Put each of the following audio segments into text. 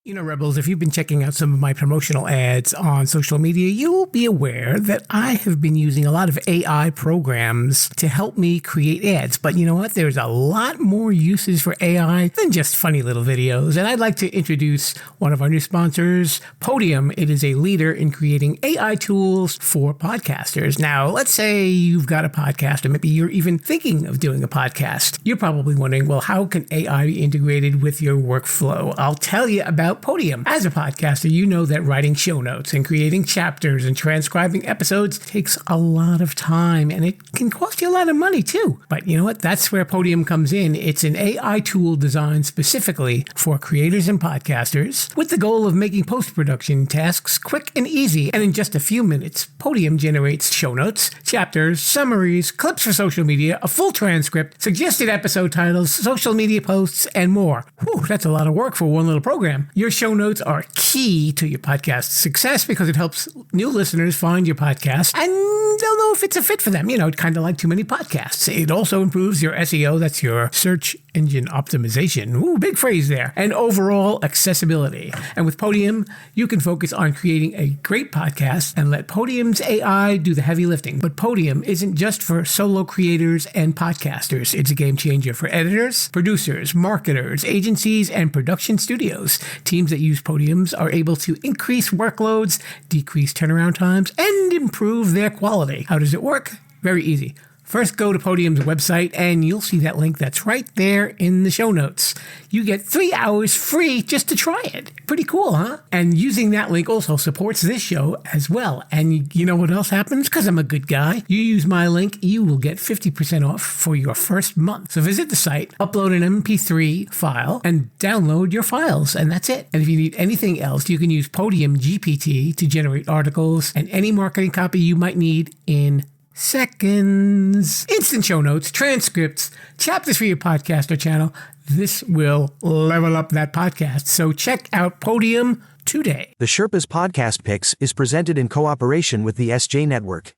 You know, Rebels, if you've been checking out some of my promotional ads on social media, you'll be aware that I have been using a lot of AI programs to help me create ads. But you know what? There's a lot more uses for AI than just funny little videos. And I'd like to introduce one of our new sponsors, Podium. It is a leader in creating AI tools for podcasters. Now, let's say you've got a podcast, or maybe you're even thinking of doing a podcast. You're probably wondering, well, how can AI be integrated with your workflow? I'll tell you about Podium. As a podcaster, you know that writing show notes and creating chapters and transcribing episodes takes a lot of time, and it can cost you a lot of money too. But you know what? That's where Podium comes in. It's an AI tool designed specifically for creators and podcasters with the goal of making post-production tasks quick and easy. And in just a few minutes, Podium generates show notes, chapters, summaries, clips for social media, a full transcript, suggested episode titles, social media posts, and more. Whew, that's a lot of work for one little program. Your show notes are key to your podcast's success because it helps new listeners find your podcast and they'll know if it's a fit for them. You know, kind of like Too Many Podcasts. It also improves your SEO, that's your search engine optimization. Ooh, big phrase there. And overall accessibility. And with Podium, you can focus on creating a great podcast and let Podium's AI do the heavy lifting. But Podium isn't just for solo creators and podcasters. It's a game changer for editors, producers, marketers, agencies, and production studios. Teams that use Podiums are able to increase workloads, decrease turnaround times, and improve their quality. How does it work? Very easy. First, go to Podium's website, and you'll see that link that's right there in the show notes. You get 3 hours free just to try it. Pretty cool, huh? And using that link also supports this show as well. And you know what else happens? Because I'm a good guy. You use my link, you will get 50% off for your first month. So visit the site, upload an MP3 file, and download your files. And that's it. And if you need anything else, you can use Podium GPT to generate articles and any marketing copy you might need in seconds. Instant show notes, transcripts, chapters for your podcast or channel. This will level up that podcast. So check out Podium today. The Sherpa's Podcast Picks is presented in cooperation with the SJ Network.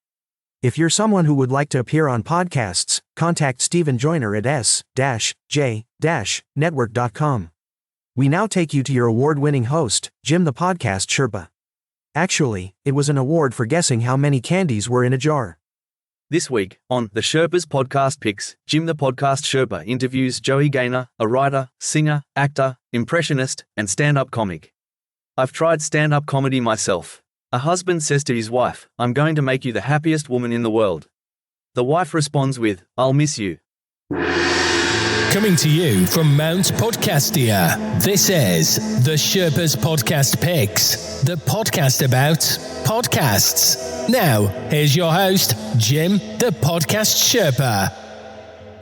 If you're someone who would like to appear on podcasts, contact Stephen Joyner at s-j-network.com. We now take you to your award-winning host, Jim the Podcast Sherpa. Actually, it was an award for guessing how many candies were in a jar. This week, on The Sherpa's Podcast Picks, Jim the Podcast Sherpa interviews Joey Gaynor, a writer, singer, actor, impressionist, and stand-up comic. I've tried stand-up comedy myself. A husband says to his wife, "I'm going to make you the happiest woman in the world." The wife responds with, "I'll miss you." Coming to you from Mount Podcastia, this is The Sherpa's Podcast Picks, the podcast about podcasts. Now, here's your host, Jim, the Podcast Sherpa.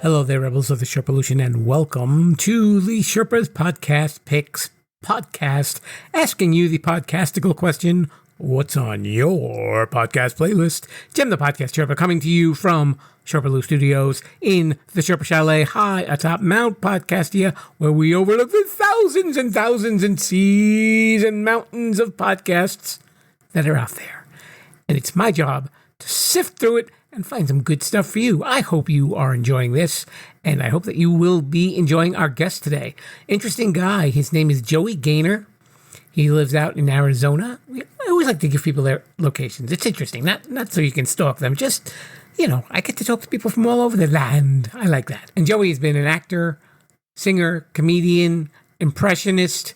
Hello there, Rebels of the Sherpa-lution, and welcome to the Sherpa's Podcast Picks podcast, asking you the podcastical question, what's on your podcast playlist? Jim, the Podcast Sherpa, coming to you from Sherpa-lu Studios in the Sherpa Chalet high atop Mount Podcastia, where we overlook the thousands and thousands and seas and mountains of podcasts that are out there. And it's my job to sift through it and find some good stuff for you. I hope you are enjoying this, and I hope that you will be enjoying our guest today. Interesting guy. His name is Joey Gaynor. He lives out in Arizona. I always like to give people their locations. It's interesting, not so you can stalk them, just, you know, I get to talk to people from all over the land. I like that. And Joey has been an actor, singer, comedian, impressionist,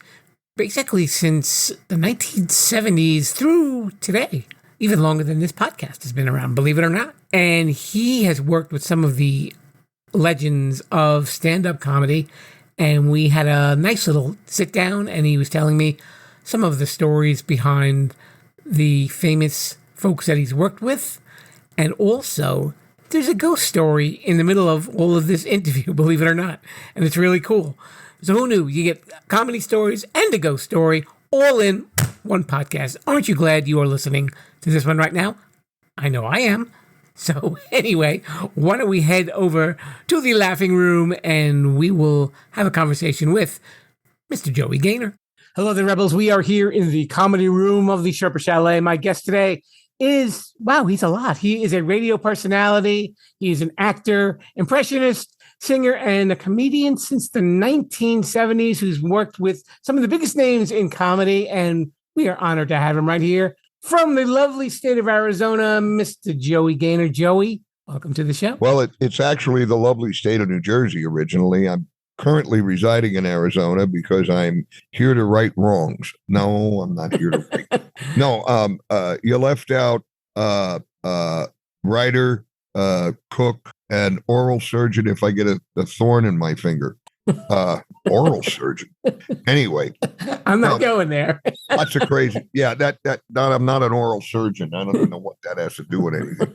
basically since the 1970s through today. Even longer than this podcast has been around, believe it or not. And he has worked with some of the legends of stand-up comedy. And we had a nice little sit down, and he was telling me some of the stories behind the famous folks that he's worked with. And also, there's a ghost story in the middle of all of this interview, believe it or not. And it's really cool. So who knew? You get comedy stories and a ghost story all in one podcast. Aren't you glad you are listening to this one right now? I know I am. So anyway, why don't we head over to the laughing room and we will have a conversation with Mr. Joey Gaynor. Hello there, Rebels. We are here in the comedy room of the Sherpa Chalet. My guest today is, wow, he's a lot. He is a radio personality. He is an actor, impressionist, singer, and a comedian since the 1970s who's worked with some of the biggest names in comedy. And we are honored to have him right here from the lovely state of Arizona, Mr. Joey Gaynor. Joey, welcome to the show. Well, it's actually the lovely state of New Jersey originally. I'm currently residing in Arizona because I'm here to right wrongs. No, I'm not here to right. No, you left out writer, cook, and oral surgeon if I get a thorn in my finger. Oral surgeon. Anyway. I'm not going there. That's a crazy. Yeah, I'm not an oral surgeon. I don't even know what that has to do with anything.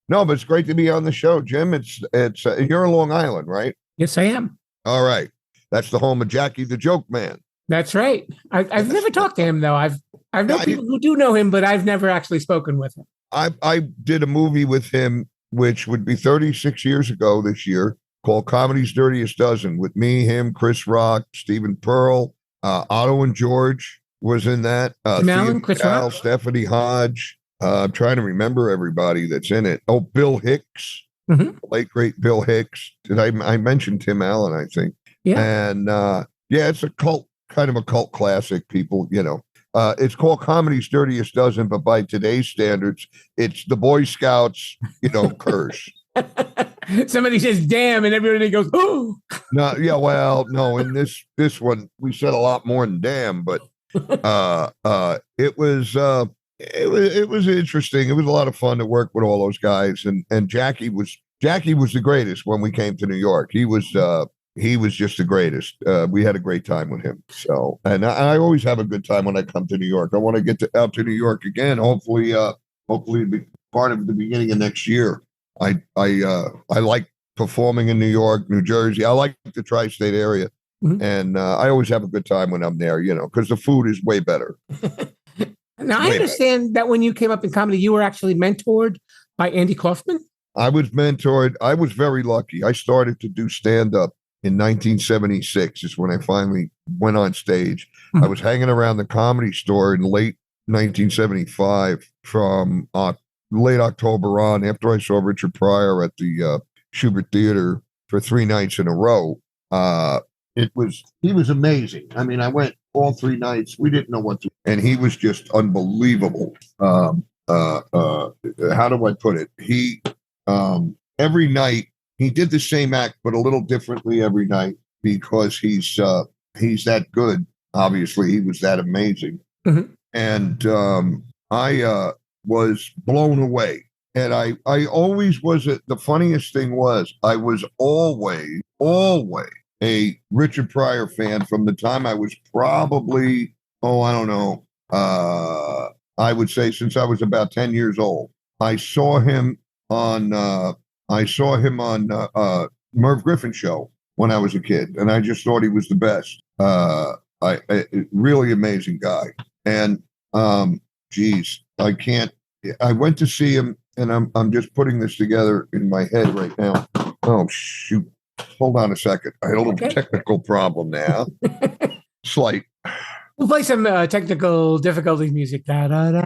No, but it's great to be on the show, Jim. It's you're in Long Island, right? Yes, I am. All right. That's the home of Jackie the Joke Man. That's right. I've never talked to him, though. I've known people who do know him, but I've never actually spoken with him. I did a movie with him, which would be 36 years ago this year, called Comedy's Dirtiest Dozen, with me, him, Chris Rock, Stephen Pearl, Otto and George was in that. Tim Allen, Chris Rock, Stephanie Hodge. I'm trying to remember everybody that's in it. Oh, Bill Hicks, late great Bill Hicks. I mentioned Tim Allen, I think. Yeah. And it's a kind of a cult classic. People, it's called Comedy's Dirtiest Dozen, but by today's standards, it's the Boy Scouts, curse. Somebody says "damn" and everybody goes "oh." No, yeah, well, no. In this one, we said a lot more than "damn," but it was interesting. It was a lot of fun to work with all those guys, and Jackie was the greatest when we came to New York. He was just the greatest. We had a great time with him. So, and I always have a good time when I come to New York. I want to get out to New York again. Hopefully be part of the beginning of next year. I like performing in New York, New Jersey. I like the tri-state area, and I always have a good time when I'm there. Because the food is way better. Now I understand that when you came up in comedy, you were actually mentored by Andy Kaufman. I was mentored. I was very lucky. I started to do stand-up in 1976 is when I finally went on stage. I was hanging around the Comedy Store in late 1975 from late October on, after I saw Richard Pryor at the Schubert Theater for 3 nights in a row. He was amazing. I mean, I went all 3 nights. We didn't know what to, and he was just unbelievable. How do I put it? He, every night, he did the same act, but a little differently every night because he's that good. Obviously, he was that amazing. And I was blown away. And I always was, the funniest thing was, I was always a Richard Pryor fan from the time I was probably, I don't know, I would say since I was about 10 years old. I saw him on Merv Griffin's show when I was a kid, and I just thought he was the best. Really amazing guy. And I went to see him, and I'm just putting this together in my head right now. Oh shoot! Hold on a second. I had a little technical problem now. Slight. We'll play some technical difficulties music. I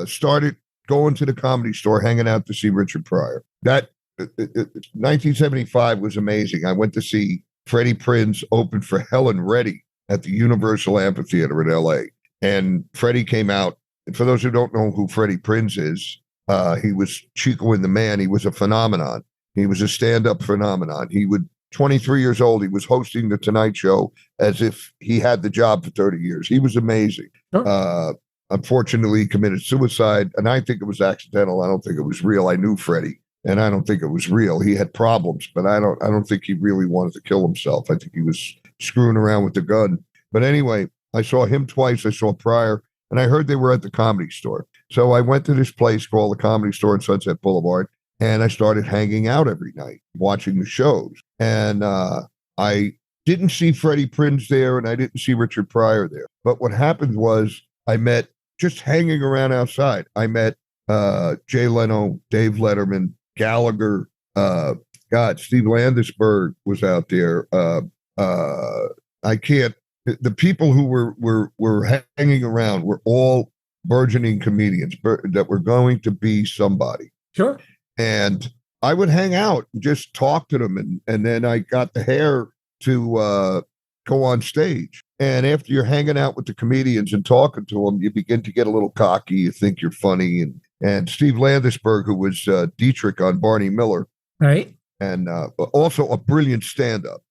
started going to the Comedy Store, hanging out to see Richard Pryor. That 1975 was amazing. I went to see Freddie Prinze open for Helen Reddy at the Universal Amphitheater in L.A. And Freddie came out. And for those who don't know who Freddie Prinze is, he was Chico and the Man. He was a phenomenon. He was a stand-up phenomenon. 23 years old, he was hosting The Tonight Show as if he had the job for 30 years. He was amazing. Unfortunately, he committed suicide, and I think it was accidental. I don't think it was real. I knew Freddie, and I don't think it was real. He had problems, but I don't think he really wanted to kill himself. I think he was screwing around with the gun. But anyway, I saw him twice. I saw Pryor, and I heard they were at the Comedy Store. So I went to this place called the Comedy Store in Sunset Boulevard, and I started hanging out every night, watching the shows. And I didn't see Freddie Prinze there, and I didn't see Richard Pryor there. But what happened was I met, just hanging around outside, I met Jay Leno, Dave Letterman, Gallagher, Steve Landisberg was out there. The people who were hanging around were all burgeoning comedians that were going to be somebody. Sure. And I would hang out and just talk to them. And then I got the hair to go on stage. And after you're hanging out with the comedians and talking to them, you begin to get a little cocky. You think you're funny. And Steve Landesberg, who was Dietrich on Barney Miller, Right. and also a brilliant stand-up.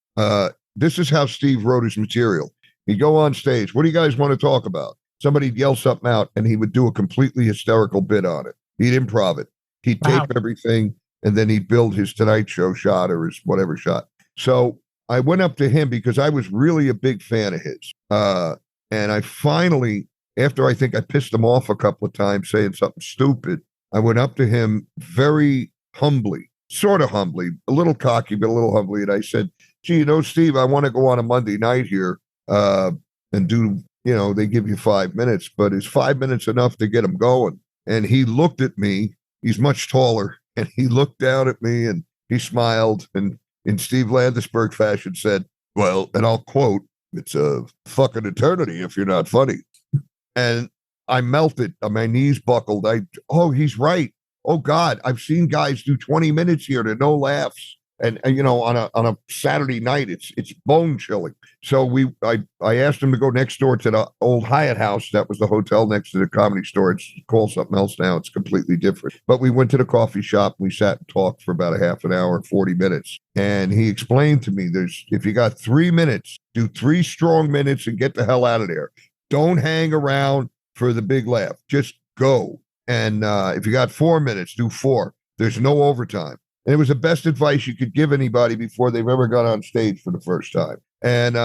This is how Steve wrote his material. He'd go on stage. What do you guys want to talk about? Somebody'd yell something out, and he would do a completely hysterical bit on it. He'd improv it. He'd tape everything, and then he'd build his Tonight Show shot or his whatever shot. So I went up to him because I was really a big fan of his. And I finally, after I think I pissed him off a couple of times saying something stupid, I went up to him very humbly, sort of humbly, a little cocky, but a little humbly. And I said, gee, Steve, I want to go on a Monday night here and do, they give you 5 minutes, but is 5 minutes enough to get him going? And he looked at me. He's much taller. And he looked down at me and he smiled and in Steve Landesberg fashion said, well, and I'll quote, it's a fucking eternity if you're not funny. And I melted. My knees buckled. He's right. Oh God, I've seen guys do 20 minutes here to no laughs. And on a Saturday night, it's bone chilling. So I asked him to go next door to the old Hyatt House. That was the hotel next to the Comedy Store. It's called something else now. It's completely different. But we went to the coffee shop. We sat and talked for about a half an hour, 40 minutes. And he explained to me, if you got 3 minutes, do 3 strong minutes and get the hell out of there. Don't hang around for the big laugh. Just go. And if you got 4 minutes, do 4. There's no overtime. And it was the best advice you could give anybody before they've ever got on stage for the first time. And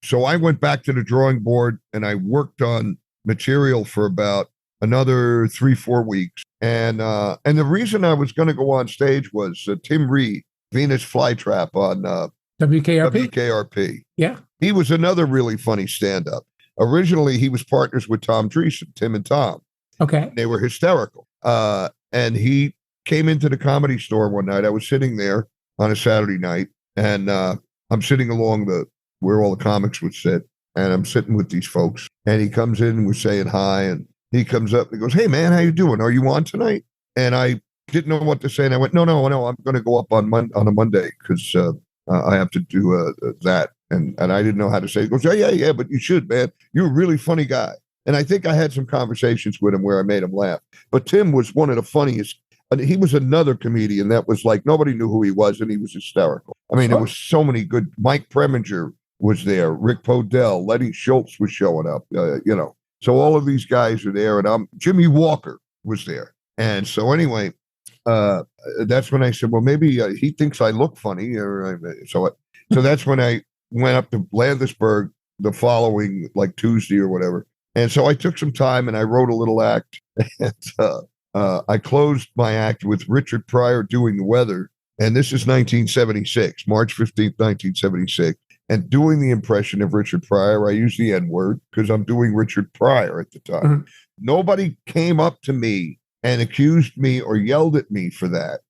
so I went back to the drawing board and I worked on material for about another 3-4 weeks. And the reason I was going to go on stage was Tim Reed, Venus Flytrap on WKRP. Yeah. He was another really funny stand-up. Originally, he was partners with Tom Dreesen, Tim and Tom. Okay. They were hysterical. And he came into the Comedy Store one night. I was sitting there on a Saturday night, and I'm sitting along where all the comics would sit, and I'm sitting with these folks. And he comes in and we're saying hi, and he comes up and he goes, "Hey man, how you doing? Are you on tonight?" And I didn't know what to say, and I went, "No, I'm going to go up on a Monday because I have to do that." And I didn't know how to say it. He goes, "Yeah, but you should, man. You're a really funny guy." And I think I had some conversations with him where I made him laugh. But Tim was one of the funniest. He was another comedian that was like, nobody knew who he was, and he was hysterical. I mean, there was so many good. Mike Preminger was there. Rick Podell, Lenny Schultz was showing up, So all of these guys are there, and Jimmy Walker was there. And so anyway, that's when I said, well, maybe he thinks I look funny. So that's when I went up to Landesberg the following, like Tuesday or whatever. And so I took some time and I wrote a little act. And I closed my act with Richard Pryor doing the weather. And this is 1976, March 15th, 1976. And doing the impression of Richard Pryor, I use the N-word because I'm doing Richard Pryor at the time. Mm-hmm. Nobody came up to me and accused me or yelled at me for that.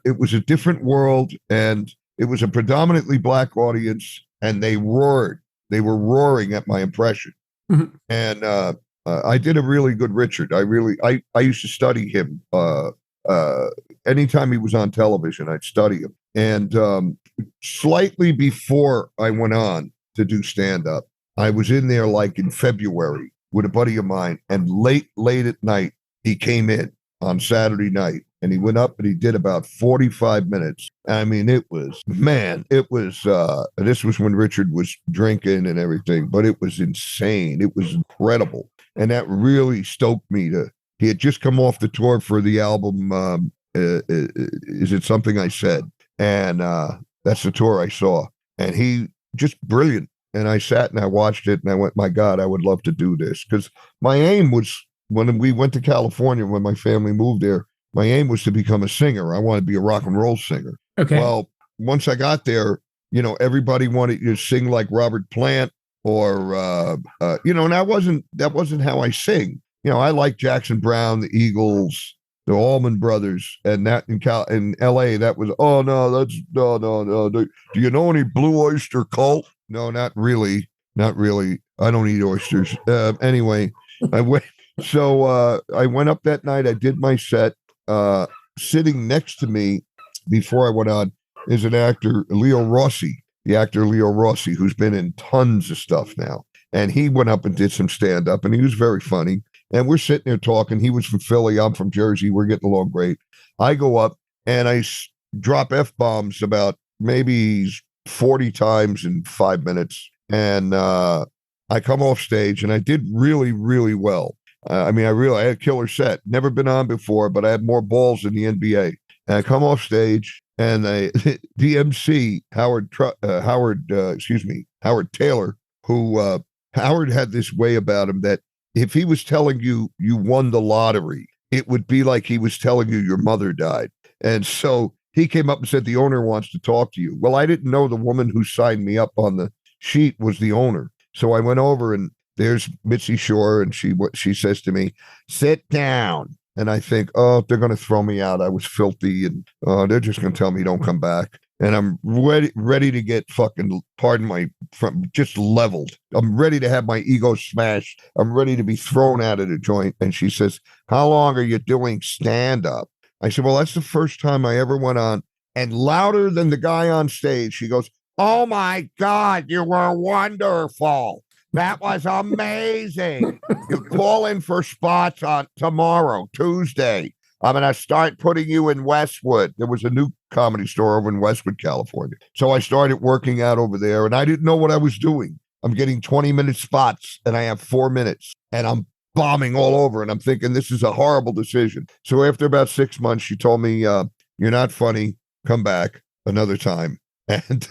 It was a different world, and it was a predominantly black audience, and they roared. They were roaring at my impression. Mm-hmm. And I did a really good Richard. I used to study him. Anytime he was on television, I'd study him. And slightly before I went on to do stand-up, I was in there like in February with a buddy of mine, and late at night, he came in on Saturday night, and he went up and he did about 45 minutes. I mean, this was when Richard was drinking and everything, but it was insane. It was incredible. And that really stoked me he had just come off the tour for the album, Is It Something I Said? And that's the tour I saw. And he just brilliant. And I sat and I watched it and I went, my God, I would love to do this. Because my aim was, when we went to California, when my family moved there, my aim was to become a singer. I wanted to be a rock and roll singer. Okay. Well, once I got there, everybody wanted you to sing like Robert Plant or, and that wasn't how I sing. I like Jackson Browne, the Eagles, the Allman Brothers, and that in LA, that was, no. Do you know any Blue Oyster Cult? No, not really. I don't eat oysters. Anyway, I went up that night. I did my set. sitting next to me before I went on is an actor, Leo Rossi, the actor Leo Rossi, who's been in tons of stuff now. And he went up and did some stand-up, and he was very funny. And we're sitting there talking. He was from Philly. I'm from Jersey. We're getting along great. I go up, and I drop F-bombs about maybe 40 times in 5 minutes. And I come off stage, and I did really, really well. I had a killer set. Never been on before, but I had more balls in the NBA. And I come off stage, and the MC, Howard Taylor, who Howard had this way about him that if he was telling you won the lottery, it would be like he was telling you your mother died. And so he came up and said, the owner wants to talk to you. Well, I didn't know the woman who signed me up on the sheet was the owner. So I went over, and there's Mitzi Shore, and she says to me, sit down. And I think, oh, they're going to throw me out. I was filthy, and they're just going to tell me don't come back. And I'm ready to get fucking, just leveled. I'm ready to have my ego smashed. I'm ready to be thrown out of the joint. And she says, how long are you doing stand-up? I said, well, that's the first time I ever went on. And louder than the guy on stage, she goes, oh my God, you were wonderful. That was amazing. You call in for spots on tomorrow, Tuesday. I'm going to start putting you in Westwood. There was a new comedy store over in Westwood, California. So I started working out over there, and I didn't know what I was doing. I'm getting 20-minute spots, and I have 4 minutes, and I'm bombing all over, and I'm thinking this is a horrible decision. So after about 6 months, she told me, you're not funny. Come back another time. And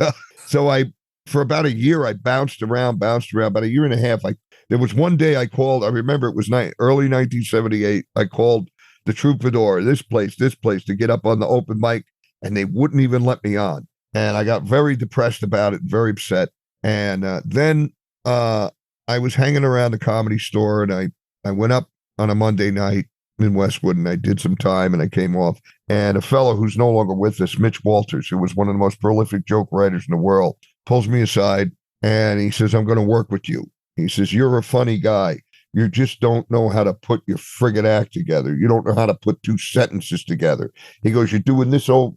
so for about a year, I bounced around, about a year and a half. There was one day I called, I remember it was early 1978. I called the Troubadour, this place, to get up on the open mic, and they wouldn't even let me on. And I got very depressed about it, very upset. And then I was hanging around the Comedy Store, and I went up on a Monday night in Westwood, and I did some time, and I came off. And a fellow who's no longer with us, Mitch Walters, who was one of the most prolific joke writers in the world, pulls me aside, and he says, I'm going to work with you. He says, you're a funny guy. You just don't know how to put your friggin' act together. You don't know how to put two sentences together. He goes, you're doing this, you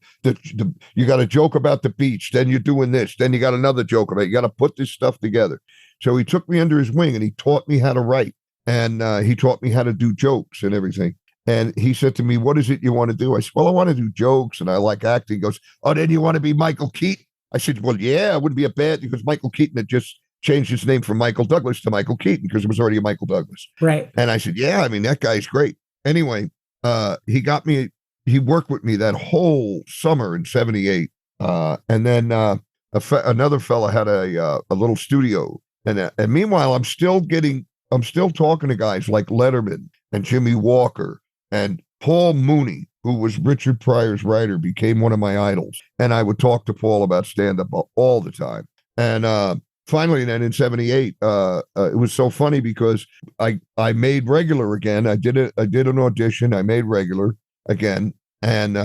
got a joke about the beach, then you're doing this, then you got another joke about it. You got to put this stuff together. So he took me under his wing, and he taught me how to write, and he taught me how to do jokes and everything. And he said to me, what is it you want to do? I said, well, I want to do jokes, and I like acting. He goes, oh, then you want to be Michael Keaton? I said, well, yeah, it wouldn't be a bad, because Michael Keaton had just changed his name from Michael Douglas to Michael Keaton because it was already a Michael Douglas. Right. And I said, yeah, that guy's great. Anyway, he worked with me that whole summer in 78. And then another fella had a little studio. And meanwhile, I'm still talking to guys like Letterman and Jimmy Walker, and Paul Mooney, who was Richard Pryor's writer, became one of my idols. And I would talk to Paul about stand-up all the time. And finally, then in 78, it was so funny because I made regular again. I did an audition. I made regular again, and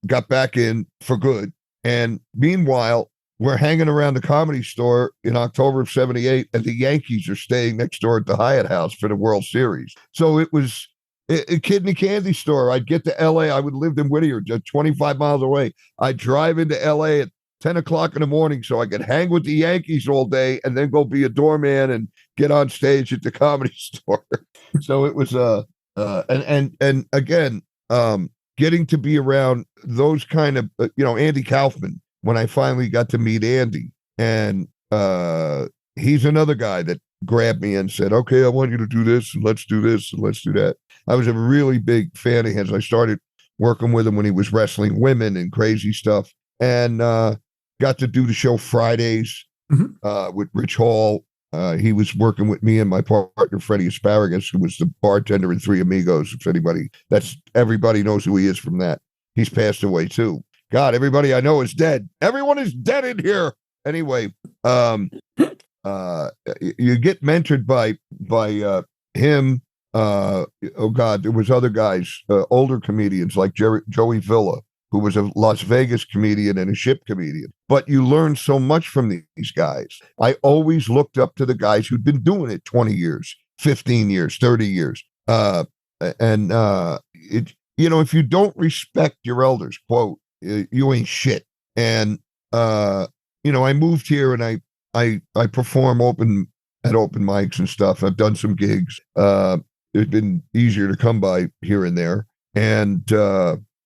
got back in for good. And meanwhile, we're hanging around the Comedy Store in October of 78, and the Yankees are staying next door at the Hyatt House for the World Series. So it was a kid in a candy store. I'd get to L.A. I would live in Whittier, just 25 miles away. I'd drive into L.A. at 10 o'clock in the morning so I could hang with the Yankees all day and then go be a doorman and get on stage at the Comedy Store. So it was and again, getting to be around those kind of Andy Kaufman, when I finally got to meet Andy, and he's another guy that grabbed me and said, okay, I want you to do this, and let's do this, and let's do that. I was a really big fan of his. I started working with him when he was wrestling women and crazy stuff, and got to do the show Fridays with Rich Hall. He was working with me and my partner, Freddie Asparagus, who was the bartender in Three Amigos. If everybody knows who he is from that. He's passed away too. God, everybody I know is dead. Everyone is dead in here. Anyway, you get mentored by him. Oh God, there was other guys, older comedians like Joey Villa, who was a Las Vegas comedian and a ship comedian. But you learn so much from these guys. I always looked up to the guys who'd been doing it 20 years, 15 years, 30 years. if you don't respect your elders, quote, you ain't shit. And, I moved here and I perform at open mics and stuff. I've done some gigs. It's been easier to come by here and there. And,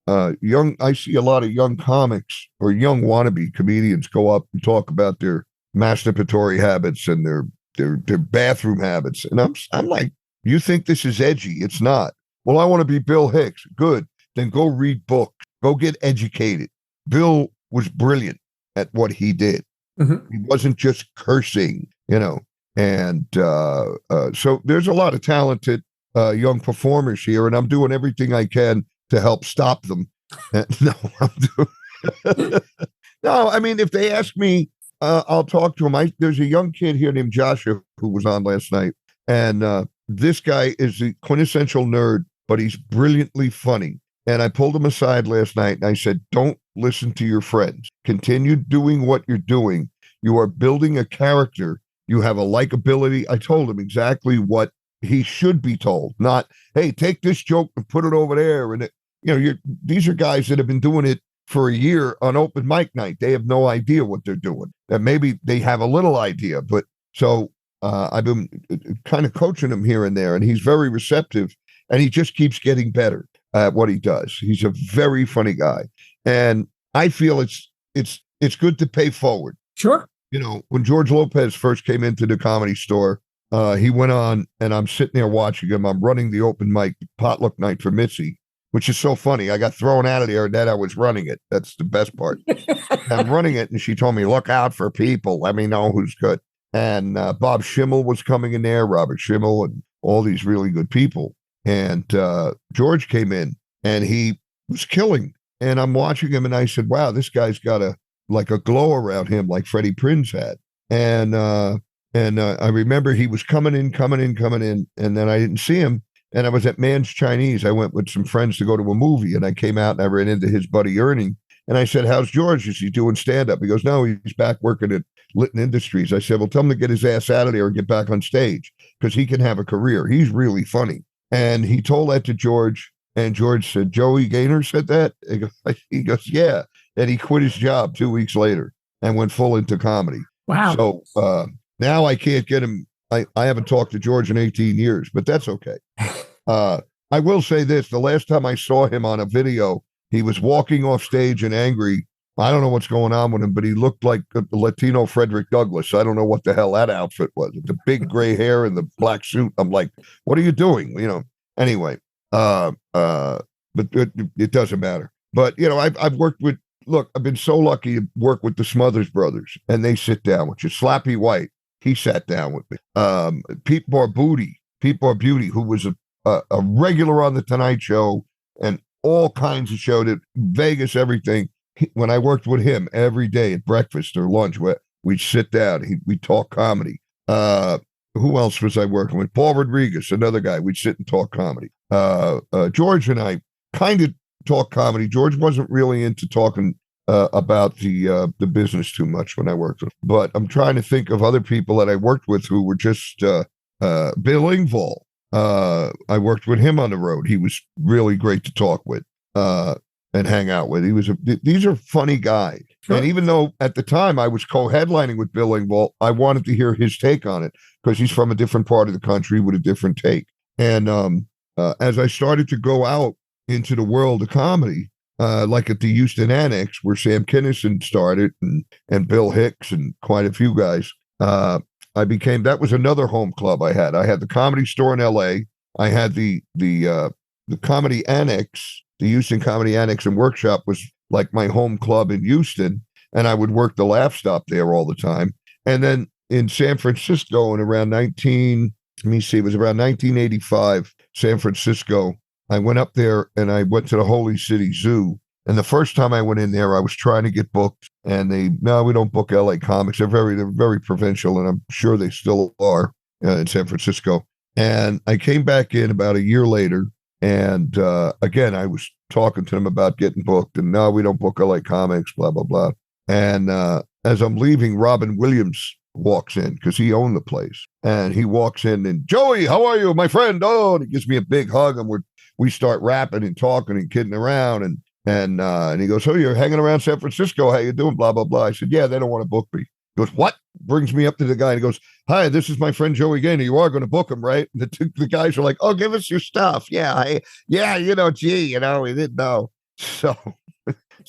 I see a lot of young comics or young wannabe comedians go up and talk about their masturbatory habits and their bathroom habits. And I'm like, you think this is edgy? It's not. Well, I want to be Bill Hicks. Good. Then go read books. Go get educated. Bill was brilliant at what he did. Mm-hmm. He wasn't just cursing, And so there's a lot of talented young performers here, and I'm doing everything I can to help stop them. No, I mean, if they ask me, I'll talk to him. There's a young kid here named Joshua who was on last night, and this guy is the quintessential nerd, but he's brilliantly funny. And I pulled him aside last night and I said, don't listen to your friends. Continue doing what you're doing. You are building a character. You have a likability. I told him exactly what he should be told, not, hey, take this joke and put it over there. And these are guys that have been doing it for a year on open mic night. They have no idea what they're doing. And maybe they have a little idea, but so I've been kind of coaching him here and there, and he's very receptive, and he just keeps getting better at what he does. He's a very funny guy, and I feel it's good to pay forward. Sure. When George Lopez first came into the Comedy Store, he went on, and I'm sitting there watching him. I'm running the open mic potluck night for Mitzi, which is so funny. I got thrown out of there, and then I was running it. That's the best part. I'm running it, and she told me, look out for people. Let me know who's good. And Bob Schimmel was coming in there, Robert Schimmel, and all these really good people. And George came in, and he was killing. And I'm watching him, and I said, wow, this guy's got a glow around him like Freddie Prinze had. And I remember he was coming in, and then I didn't see him. And I was at Man's Chinese. I went with some friends to go to a movie, and I came out and I ran into his buddy Ernie. And I said, how's George? Is he doing stand-up? He goes, no, he's back working at Litton Industries. I said, well, tell him to get his ass out of there and get back on stage because he can have a career. He's really funny. And he told that to George, and George said, Joey Gaynor said that? He goes, yeah. And he quit his job 2 weeks later and went full into comedy. Wow. So now I can't get him. I haven't talked to George in 18 years, but that's okay. I will say this. The last time I saw him on a video, he was walking off stage and angry. I don't know what's going on with him, but he looked like a Latino Frederick Douglass. I don't know what the hell that outfit was. The big gray hair and the black suit. I'm like, what are you doing? Anyway, but it doesn't matter. But, I've worked with, look, I've been so lucky to work with the Smothers Brothers, and they sit down with you. Slappy White, he sat down with me. Pete Barbuti, who was a regular on the Tonight Show and all kinds of shows at Vegas, everything. When I worked with him every day at breakfast or lunch, we'd sit down, we'd talk comedy. Who else was I working with? Paul Rodriguez, another guy. We'd sit and talk comedy. George and I kind of talk comedy. George wasn't really into talking about the business too much when I worked with him. But I'm trying to think of other people that I worked with who were just Bill Engvall. I worked with him on the road. He was really great to talk with and hang out with. These are funny guys. Sure. And even though at the time I was co-headlining with Bill Engvall, I wanted to hear his take on it because he's from a different part of the country with a different take. And as I started to go out into the world of comedy, like at the Houston Annex, where Sam Kinison started and Bill Hicks and quite a few guys, that was another home club I had. I had the Comedy Store in LA. I had the Comedy Annex, the Houston Comedy Annex and Workshop was like my home club in Houston, and I would work the Laugh Stop there all the time. And then in San Francisco in around 1985, San Francisco, I went up there and I went to the Holy City Zoo. And the first time I went in there, I was trying to get booked, and we don't book LA comics. They're very provincial, and I'm sure they still are in San Francisco. And I came back in about a year later, and again, I was talking to them about getting booked, and no, we don't book LA comics, blah, blah, blah. And as I'm leaving, Robin Williams walks in because he owned the place. And he walks in and, Joey, how are you, my friend? Oh, and he gives me a big hug, and we start rapping and talking and kidding around. And he goes, "Oh, you're hanging around San Francisco. How you doing? Blah, blah, blah." I said, "Yeah, they don't want to book me." He goes, "What?" Brings me up to the guy and he goes, "Hi, this is my friend Joey Gaynor. You are going to book him, right?" And the guys are like, "Oh, give us your stuff." Yeah, gee, we didn't know. So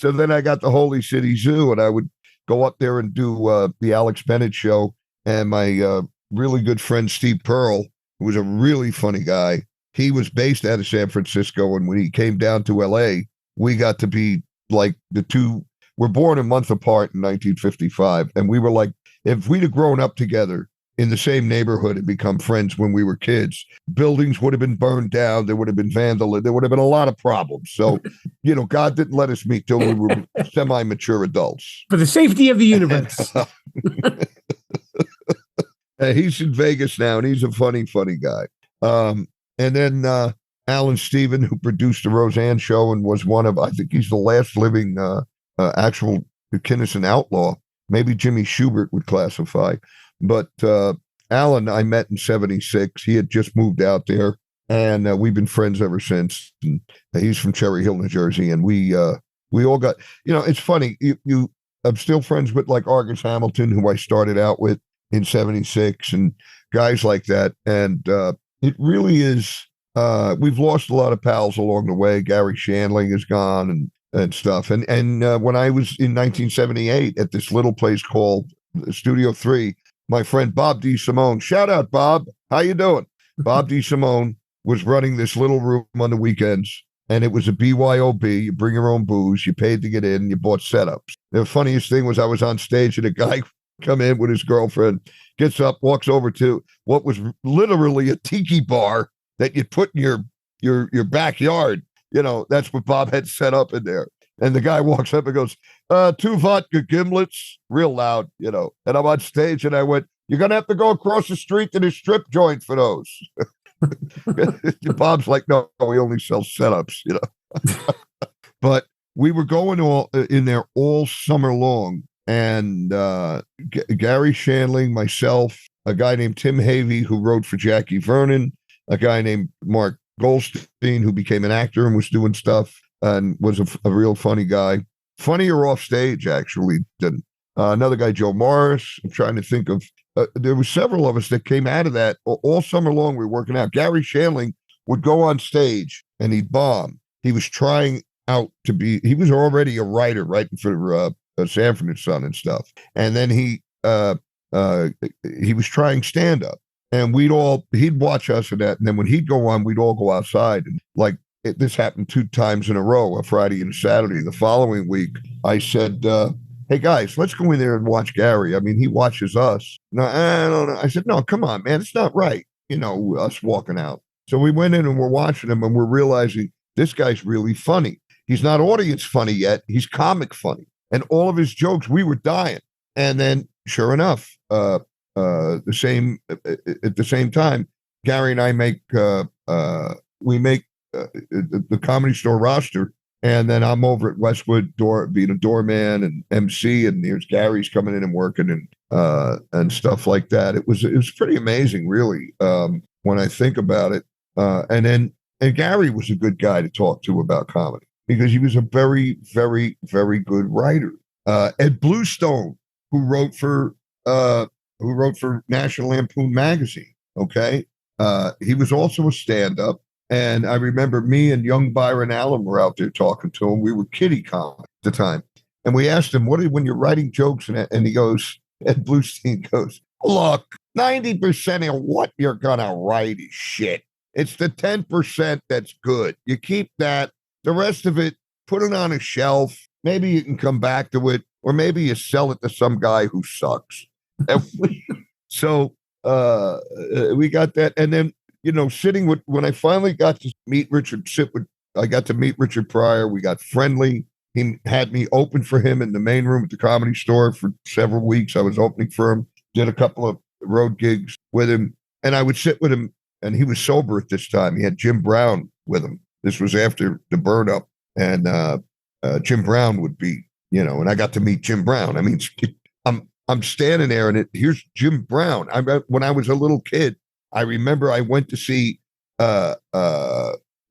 then I got the Holy City Zoo, and I would go up there and do the Alex Bennett show. And my really good friend Steve Pearl, who was a really funny guy, he was based out of San Francisco. And when he came down to LA, we got to be like the two. We're born a month apart in 1955. And we were like, if we'd have grown up together in the same neighborhood and become friends when we were kids, buildings would have been burned down. There would have been vandalism. There would have been a lot of problems. So, God didn't let us meet till we were semi-mature adults. For the safety of the universe. He's in Vegas now, and he's a funny guy. And then Alan Stephen, who produced the Roseanne show and was one of, I think he's the last living actual Kinnison outlaw. Maybe Jimmy Schubert would classify. But Alan, I met in 76. He had just moved out there, and we've been friends ever since. And he's from Cherry Hill, New Jersey, and we all got, it's funny. I'm still friends with like Argus Hamilton, who I started out with in 76, and guys like that. And it really is, we've lost a lot of pals along the way. Gary Shandling is gone and stuff. And when I was in 1978 at this little place called Studio 3, my friend Bob D. Simone, shout out, Bob. How you doing? Bob D. Simone was running this little room on the weekends, and it was a BYOB. You bring your own booze. You paid to get in, and you bought setups. The funniest thing was I was on stage, and a guy come in with his girlfriend, gets up, walks over to what was literally a tiki bar that you put in your backyard. That's what Bob had set up in there. And the guy walks up and goes, 2 vodka gimlets, real loud, and I'm on stage, and I went, "You're going to have to go across the street to the strip joint for those." Bob's like, "No, we only sell setups," But we were going all in there all summer long. And Gary Shandling, myself, a guy named Tim Havey, who wrote for Jackie Vernon, a guy named Mark Goldstein, who became an actor and was doing stuff and was a real funny guy. Funnier off stage, actually, than another guy, Joe Morris. I'm trying to think of, there were several of us that came out of that all summer long. We were working out. Gary Shandling would go on stage and he'd bomb. He was trying out to be, he was already a writer writing for Sanford and Son and stuff. And then he was trying stand-up. And he'd watch us and that. And then when he'd go on, we'd all go outside. And this happened 2 times in a row, a Friday and a Saturday. The following week, I said, "Hey guys, let's go in there and watch Gary. I mean, he watches us." No, I don't know. I said, "No, come on, man. It's not right. Us walking out." So we went in and we're watching him, and we're realizing this guy's really funny. He's not audience funny yet. He's comic funny. And all of his jokes, we were dying. And then sure enough, at the same time, Gary and I make the Comedy Store roster, and then I'm over at Westwood being a doorman and MC, and there's Gary's coming in and working and stuff like that. It was pretty amazing, really, when I think about it. And Gary was a good guy to talk to about comedy because he was a very, very, very good writer. Ed Bluestone, who wrote for National Lampoon magazine. Okay. He was also a stand-up. And I remember me and young Byron Allen were out there talking to him. We were kiddie comics at the time. And we asked him, when you're writing jokes? And he goes, Ed Bluestein goes, "Look, 90% of what you're going to write is shit. It's the 10% that's good. You keep that. The rest of it, put it on a shelf. Maybe you can come back to it, or maybe you sell it to some guy who sucks." So we got that. And then, when I finally got to meet I got to meet Richard Pryor. We got friendly. He had me open for him in the main room at the Comedy Store for several weeks. I was opening for him, did a couple of road gigs with him, and I would sit with him, and he was sober at this time. He had Jim Brown with him. This was after the burn up, and Jim Brown would be, and I got to meet Jim Brown. I mean, I'm standing there, and here's Jim Brown. When I was a little kid, I remember I went to see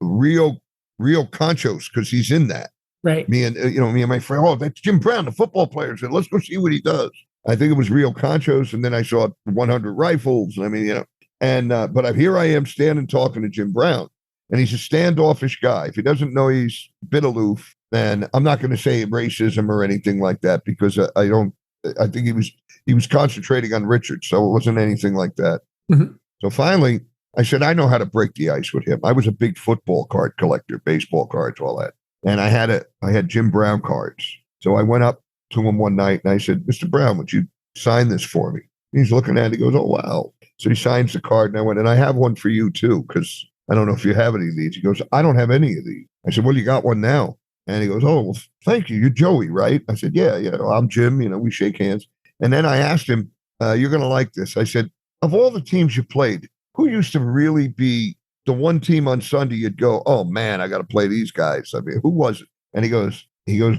Rio Conchos, because he's in that. Right. Me and my friend, oh, that's Jim Brown, the football player. Said, let's go see what he does. I think it was Rio Conchos, and then I saw 100 Rifles. I mean, but here I am standing talking to Jim Brown, and he's a standoffish guy. If he doesn't know he's a bit aloof, then I'm not going to say racism or anything like that, because I don't. I think he was concentrating on Richard, so it wasn't anything like that. Mm-hmm. So finally, I said, I know how to break the ice with him. I was a big football card collector, baseball cards, all that. And I had Jim Brown cards. So I went up to him one night and I said, Mr. Brown, would you sign this for me? And he's looking at it. He goes, oh, wow. So he signs the card. And I went, and I have one for you too, because I don't know if you have any of these. He goes, I don't have any of these. I said, well, you got one now. And he goes, oh, well, thank you. You're Joey, right? I said, yeah, I'm Jim. We shake hands. And then I asked him, you're going to like this. I said, of all the teams you played, who used to really be the one team on Sunday you'd go, oh man, I got to play these guys? I mean, who was it? And he goes,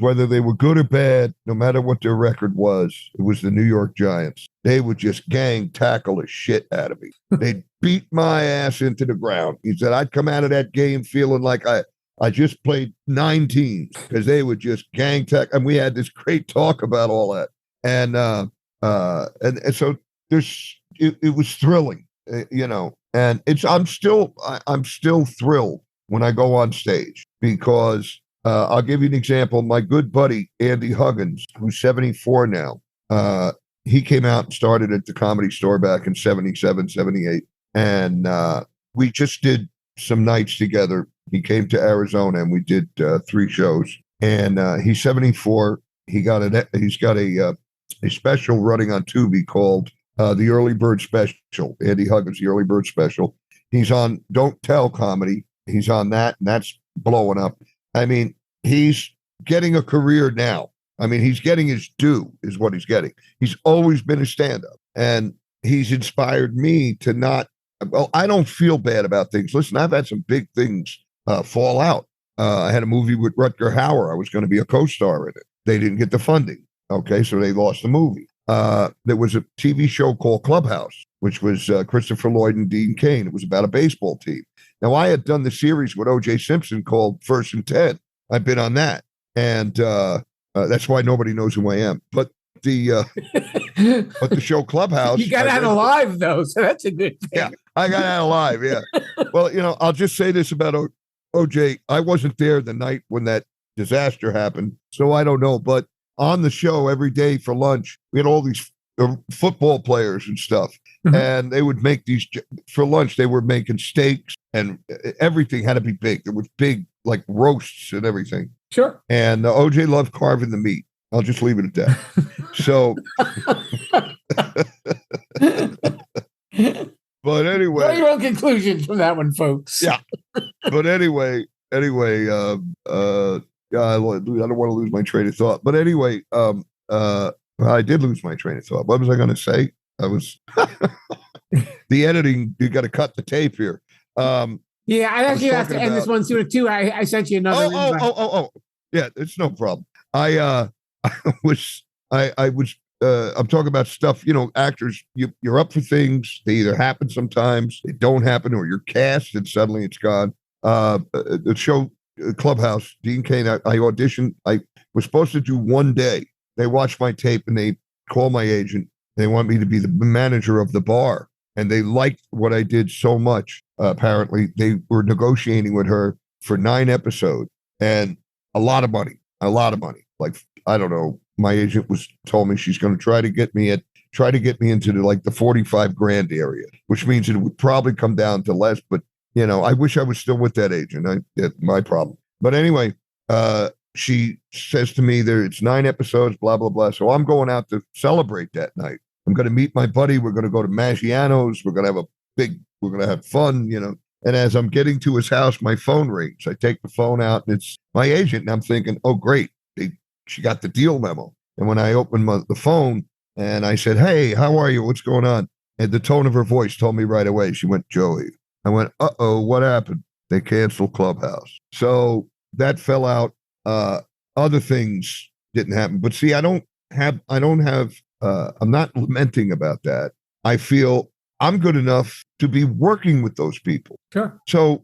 whether they were good or bad, no matter what their record was, it was the New York Giants. They would just gang tackle the shit out of me. They'd beat my ass into the ground. He said, I'd come out of that game feeling like I just played 9 teams, because they would just gang tackle. And we had this great talk about all that. And so it was thrilling. And I'm still thrilled when I go on stage, because I'll give you an example. My good buddy, Andy Huggins, who's 74 now, he came out and started at the Comedy Store back in 77, 78. And we just did some nights together. He came to Arizona and we did 3 shows. And he's 74. He's got a special running on Tubi called the Early Bird Special. Andy Huggins, the Early Bird Special. He's on Don't Tell Comedy. He's on that, and that's blowing up. I mean, he's getting a career now. I mean, he's getting his due, is what he's getting. He's always been a stand-up, and he's inspired me to not. Well, I don't feel bad about things. Listen, I've had some big things fall out. I had a movie with Rutger Hauer. I was going to be a co-star in it. They didn't get the funding. Okay, so they lost the movie. There was a TV show called Clubhouse, which was Christopher Lloyd and Dean Cain. It was about a baseball team. Now, I had done the series with O.J. Simpson called First and 10. I've been on that. And that's why nobody knows who I am. But the show Clubhouse. You got out alive, though, so that's a good thing. Yeah, I got out alive, yeah. Well, I'll just say this about O.J. I wasn't there the night when that disaster happened, so I don't know. But on the show every day for lunch, we had all these football players and stuff. Mm-hmm. And they would make these for lunch. They were making steaks, and everything had to be big. There was big, like, roasts and everything. Sure. And OJ loved carving the meat. I'll just leave it at that. So, but anyway, draw your own conclusions from that one, folks. Yeah. But anyway, I don't want to lose my train of thought. But anyway, I did lose my train of thought. What was I going to say? I was the editing. You got to cut the tape here. Yeah, I actually have to end this one soon too. I sent you another. Oh. Yeah, it's no problem. I was I'm talking about stuff. Actors. You're up for things. They either happen sometimes, they don't happen, or you're cast and suddenly it's gone. The show Clubhouse, Dean Cain. I auditioned. I was supposed to do one day. They watched my tape and they called my agent. They want me to be the manager of the bar. And they liked what I did so much. Apparently, they were negotiating with her for 9 episodes and a lot of money. Like, I don't know. My agent told me she's going to try to get me into the 45 grand area, which means it would probably come down to less. But, I wish I was still with that agent. That's my problem. But anyway, she says to me it's 9 episodes, blah, blah, blah. So I'm going out to celebrate that night. I'm going to meet my buddy. We're going to go to Maggiano's. We're going to have fun, And as I'm getting to his house, my phone rings. I take the phone out and it's my agent. And I'm thinking, oh, great. She got the deal memo. And when I opened the phone and I said, hey, how are you? What's going on? And the tone of her voice told me right away. She went, Joey. I went, uh-oh, what happened? They canceled Clubhouse. So that fell out. Other things didn't happen. But see, I'm not lamenting about that. I feel I'm good enough to be working with those people. Sure. So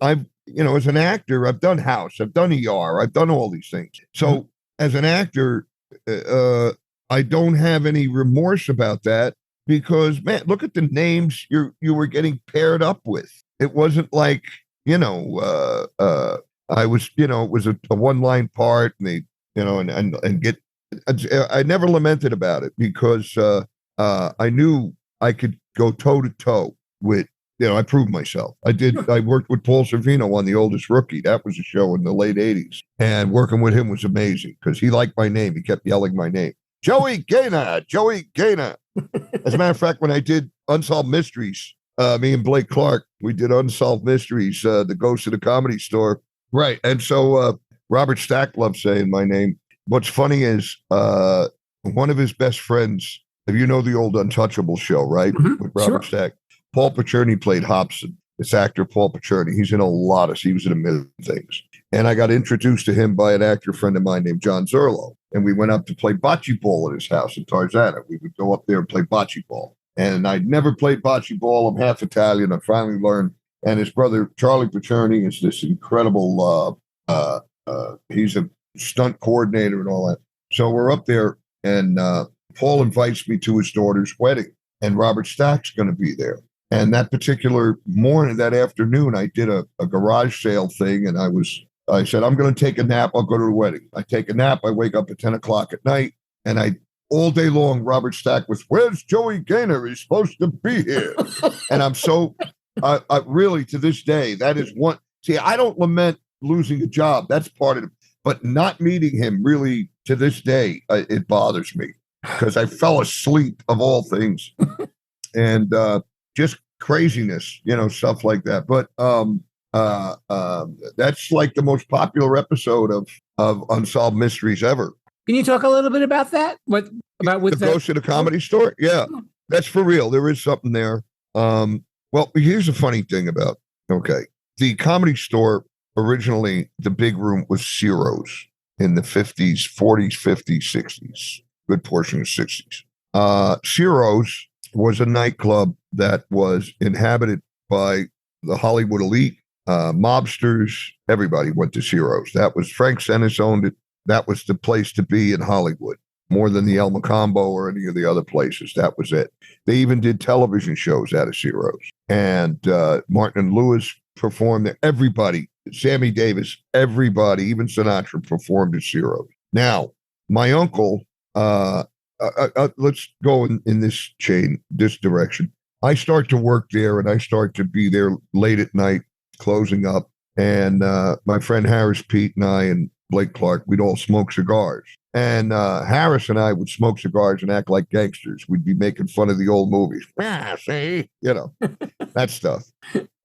I've as an actor, I've done House, I've done ER, I've done all these things. So as an actor, I don't have any remorse about that because, man, look at the names you were getting paired up with. It wasn't like, I was, it was a one-line part, and they, and get. I never lamented about it because I knew I could go toe to toe with. I proved myself. I worked with Paul Sorvino on The Oldest Rookie. That was a show in the late 80s. And working with him was amazing because he liked my name. He kept yelling my name. Joey Gaynor, Joey Gaynor. As a matter of fact, when I did Unsolved Mysteries, me and Blake Clark, we did Unsolved Mysteries, The Ghost of the Comedy Store. Right. And so Robert Stack loved saying my name. What's funny is one of his best friends, if you know the old Untouchable show, right? With Robert Stack. Paul Pacherny played Hobson. This actor, Paul Pacherny, he was in a million things. And I got introduced to him by an actor friend of mine named John Zerlo. And we went up to play bocce ball at his house in Tarzana. We would go up there and play bocce ball. And I'd never played bocce ball. I'm half Italian. I finally learned. And his brother, Charlie Pacherny, is this incredible, he's a stunt coordinator and all that. So we're up there, and Paul invites me to his daughter's wedding. And Robert Stack's going to be there. And that particular morning, that afternoon, I did a garage sale thing, and I said, I'm going to take a nap. I'll go to the wedding. I take a nap. I wake up at 10 o'clock at night, and all day long, Robert Stack was, where's Joey Gaynor? He's supposed to be here. And I'm so, I really, to this day, that is one. See, I don't lament losing a job. That's part of it. But not meeting him, really, to this day, it bothers me because I fell asleep, of all things. And just craziness, stuff like that. But that's like the most popular episode of Unsolved Mysteries ever. Can you talk a little bit about that? With the Ghost of the Comedy Store? Yeah, that's for real. There is something there. Well, here's the funny thing about, the Comedy Store, originally, the big room was Ciro's in the 50s, 40s, 50s, 60s, good portion of 60s. Ciro's was a nightclub that was inhabited by the Hollywood elite, mobsters. Everybody went to Ciro's. That was Frank Sennis owned it. That was the place to be in Hollywood, more than the El Macombo or any of the other places. That was it. They even did television shows out of Ciro's. And Martin and Lewis performed there. Everybody, Sammy Davis, everybody, even Sinatra performed at Ciro's. Now, my uncle, let's go in this chain, this direction. I start to work there, and I start to be there late at night, closing up. And my friend Harris Pete and I and Blake Clark, we'd all smoke cigars. And Harris and I would smoke cigars and act like gangsters. We'd be making fun of the old movies. See? That stuff.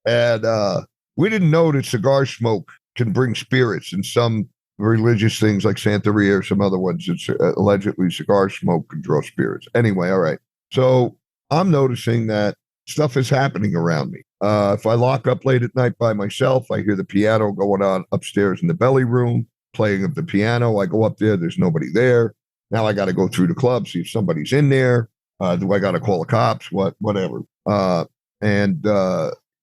And we didn't know that cigar smoke can bring spirits, and some religious things like Santeria or some other ones, it's allegedly cigar smoke can draw spirits. Anyway, all right. So I'm noticing that stuff is happening around me. If I lock up late at night by myself, I hear the piano going on upstairs in the belly room, playing of the piano. I go up there, there's nobody there. Now I got to go through the club, see if somebody's in there. Do I got to call the cops? Whatever.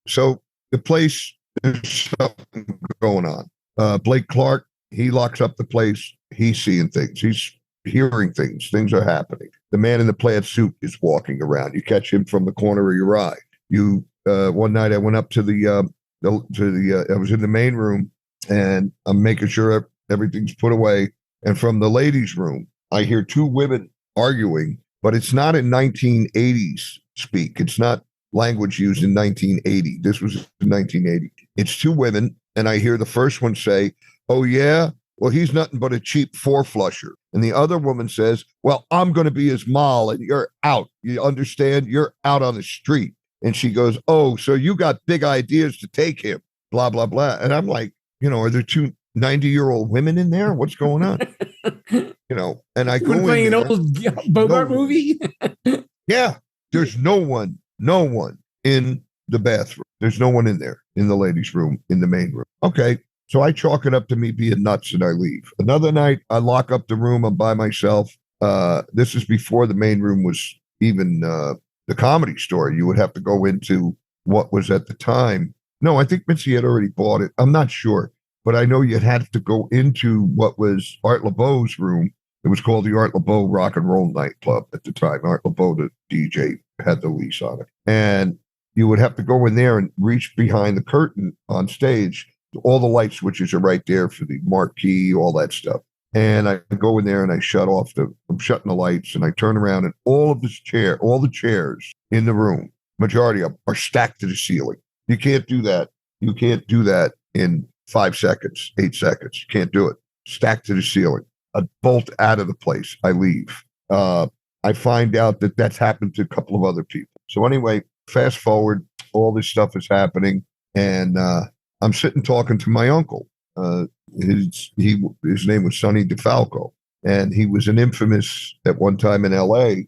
So the place, there's something going on. Blake Clark, he locks up the place. He's seeing things. He's hearing things. Things are happening. The man in the plaid suit is walking around. You catch him from the corner of your eye. One night I went up to I was in the main room, and I'm making sure everything's put away. And from the ladies' room, I hear two women arguing, but it's not in 1980s speak. It's not language used in 1980. This was in 1980. It's two women, and I hear the first one say, "Oh, yeah? Well, he's nothing but a cheap four-flusher." And the other woman says, "Well, I'm going to be his moll, and you're out. You understand? You're out on the street." And she goes, "Oh, so you got big ideas to take him, blah, blah, blah." And I'm like, are there two 90-year-old women in there? What's going on? And I go in playing there, an old Bogart movie. Yeah, there's no one in the bathroom. There's no one in there, in the ladies' room, in the main room. Okay, so I chalk it up to me being nuts, and I leave. Another night, I lock up the room. I'm by myself. This is before the main room was even the Comedy Store. You would have to go into what was at the time No, I think Mitzi had already bought it. I'm not sure, but I know you had to go into what was Art LeBeau's room. It was called the Art LeBeau Rock and Roll Nightclub at the time. Art LeBeau, the DJ, had the lease on it. And you would have to go in there and reach behind the curtain on stage. All the light switches are right there for the marquee, all that stuff. And I go in there and I I'm shutting the lights, and I turn around, and all the chairs in the room, majority of them, are stacked to the ceiling. You can't do that. You can't do that in 5 seconds, 8 seconds. You can't do it. Stacked to the ceiling. I bolt out of the place. I leave. I find out that that's happened to a couple of other people. So anyway, fast forward, all this stuff is happening, and I'm sitting talking to my uncle. His name was Sonny DeFalco, and he was an infamous, at one time in L.A.,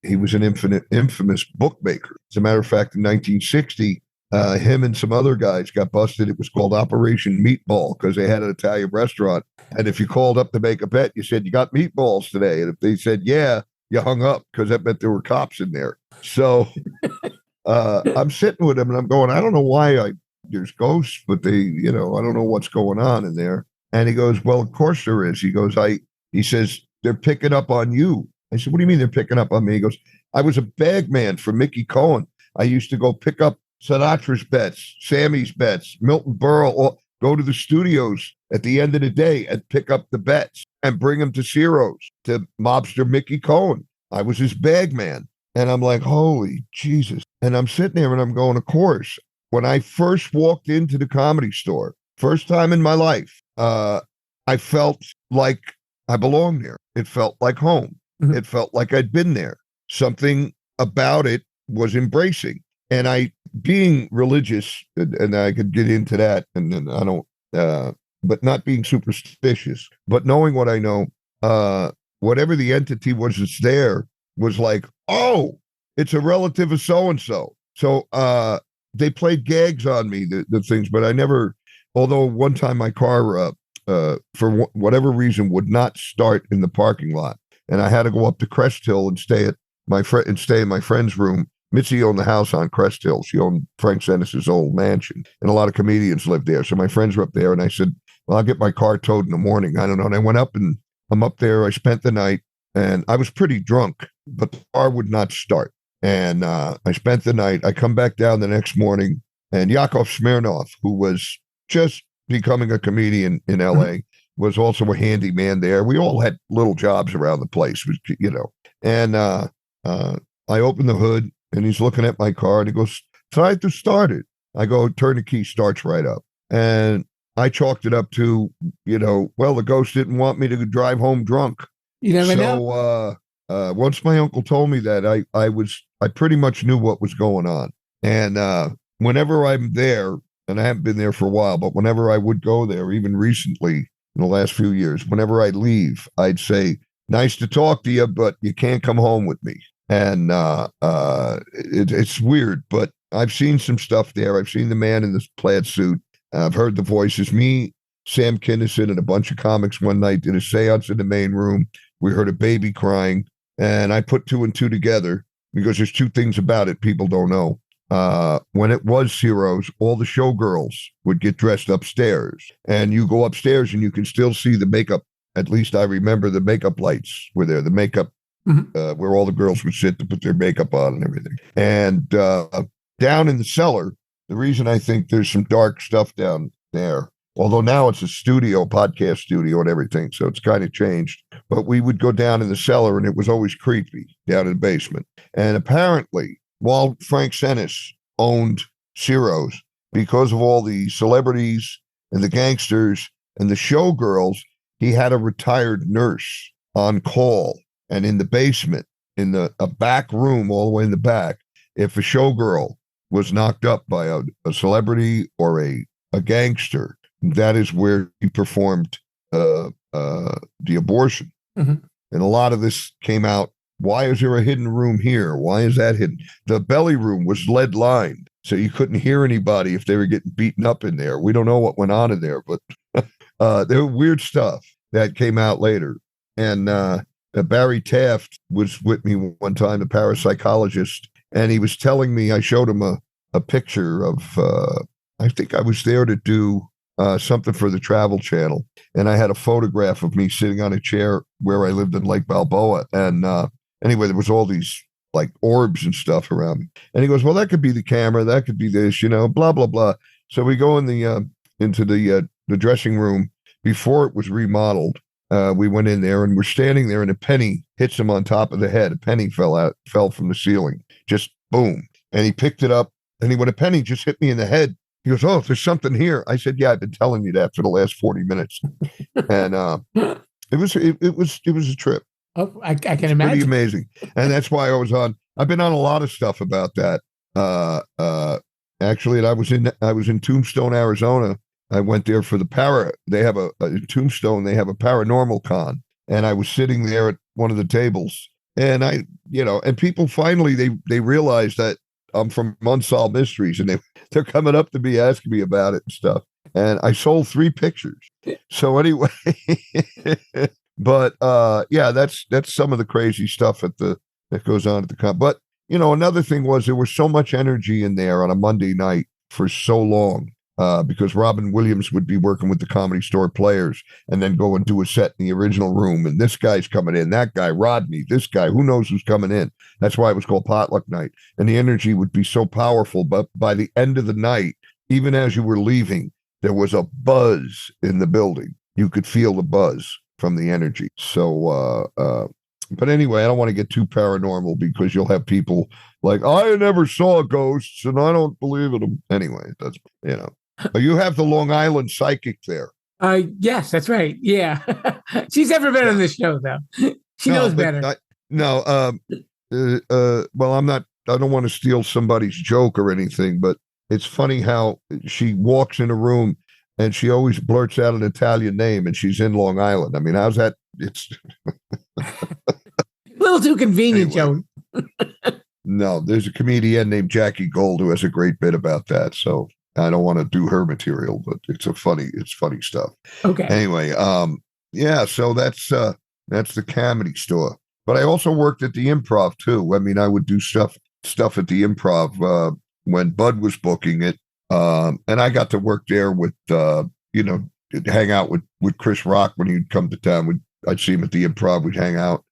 he was an infamous bookmaker. As a matter of fact, in 1960, him and some other guys got busted. It was called Operation Meatball because they had an Italian restaurant. And if you called up to make a bet, you said, you got meatballs today. And if they said, yeah, you hung up because that meant there were cops in there. So I'm sitting with him and I'm going, I don't know why there's ghosts, but I don't know what's going on in there. And he goes, well, of course there is. He goes, he says, they're picking up on you. I said, what do you mean they're picking up on me? He goes, I was a bag man for Mickey Cohen. I used to go pick up Sinatra's bets, Sammy's bets, Milton Berle, or go to the studios at the end of the day and pick up the bets and bring them to Ciro's, to mobster Mickey Cohen. I was his bag man. And I'm like, holy Jesus. And I'm sitting there and I'm going, of course. When I first walked into the Comedy Store, first time in my life, I felt like I belonged there. It felt like home. Mm-hmm. It felt like I'd been there. Something about it was embracing. And being religious, and I could get into that, and then I don't, but not being superstitious, but knowing what I know, whatever the entity was that's there was like, oh, it's a relative of so-and-so. So they played gags on me, the things, but I never, although one time my car, for whatever reason, would not start in the parking lot. And I had to go up to Crest Hill and stay in my friend's room. Mitzi owned the house on Crest Hill. She owned Frank Zenis's old mansion, and a lot of comedians lived there. So my friends were up there, and I said, well, I'll get my car towed in the morning. I don't know. And I went up, and I'm up there. I spent the night, and I was pretty drunk, but the car would not start. And I spent the night. I come back down the next morning, and Yakov Smirnoff, who was just becoming a comedian in L.A., was also a handyman there. We all had little jobs around the place, And I opened the hood, and he's looking at my car, and he goes, try to start it. I go, turn the key, starts right up. And I chalked it up to, well, the ghost didn't want me to drive home drunk. You never know. Once my uncle told me that, I pretty much knew what was going on. And whenever I'm there, and I haven't been there for a while, but whenever I would go there, even recently in the last few years, whenever I leave, I'd say, nice to talk to you, but you can't come home with me. And it's weird, but I've seen some stuff there. I've seen the man in this plaid suit. I've heard the voices. Me, Sam Kinison, and a bunch of comics one night did a seance in the main room. We heard a baby crying, and I put 2 and 2 together because there's 2 things about it people don't know. When it was Ciro's, all the showgirls would get dressed upstairs, and you go upstairs and you can still see the makeup. At least I remember the makeup lights were there, the makeup where all the girls would sit to put their makeup on and everything. And down in the cellar, the reason I think there's some dark stuff down there, although now it's a studio, podcast studio and everything, so it's kind of changed. But we would go down in the cellar, and it was always creepy down in the basement. And apparently, while Frank Zenis owned Ciro's, because of all the celebrities and the gangsters and the showgirls, he had a retired nurse on call. And in the basement, in a back room all the way in the back, if a showgirl was knocked up by a celebrity or a gangster, that is where he performed the abortion. Mm-hmm. And a lot of this came out. Why is there a hidden room here? Why is that hidden? The belly room was lead lined, so you couldn't hear anybody if they were getting beaten up in there. We don't know what went on in there, but there were weird stuff that came out later. And Barry Taft was with me one time, the parapsychologist, and he was telling me, I showed him a a picture of, I think I was there to do something for the Travel Channel. And I had a photograph of me sitting on a chair where I lived in Lake Balboa. And anyway, there was all these like orbs and stuff around me. And he goes, well, that could be the camera. That could be this, blah, blah, blah. So we go in into the dressing room before it was remodeled. We went in there and we're standing there and a penny hits him on top of the head. A penny fell from the ceiling, just boom. And he picked it up and he went, a penny just hit me in the head. He goes, oh, there's something here. I said, yeah, I've been telling you that for the last 40 minutes. And it was a trip. Oh, I can imagine. Pretty amazing. And that's why I've been on a lot of stuff about that. Actually, and I was in Tombstone, Arizona. I went there for they have a Tombstone, they have a paranormal con. And I was sitting there at one of the tables and and people finally, they realized that I'm from Unsolved Mysteries and they're coming up to me asking me about it and stuff. And I sold 3 pictures. So anyway, but yeah, that's some of the crazy stuff that goes on at the con. But another thing was there was so much energy in there on a Monday night for so long because Robin Williams would be working with the Comedy Store Players and then go and do a set in the original room. And this guy's coming in, that guy, Rodney, this guy, who knows who's coming in. That's why it was called Potluck Night. And the energy would be so powerful. But by the end of the night, even as you were leaving, there was a buzz in the building. You could feel the buzz from the energy. So, but anyway, I don't want to get too paranormal because you'll have people like, I never saw ghosts and I don't believe in them. Anyway, that's, you have the Long Island psychic there. Yes, that's right. Yeah. She's never been on this show, though. She knows better. Well, I don't want to steal somebody's joke or anything, but it's funny how she walks in a room and she always blurts out an Italian name and she's in Long Island. I mean, how's that? It's a little too convenient, anyway. Joe. No, there's a comedian named Jackie Gold who has a great bit about that. So I don't want to do her material, but it's funny stuff. Okay. Anyway, yeah, so that's the Comedy Store. But I also worked at the Improv too. I mean, I would do stuff at the Improv when Bud was booking it. And I got to work there with hang out with Chris Rock when he'd come to town. I'd see him at the Improv, we'd hang out.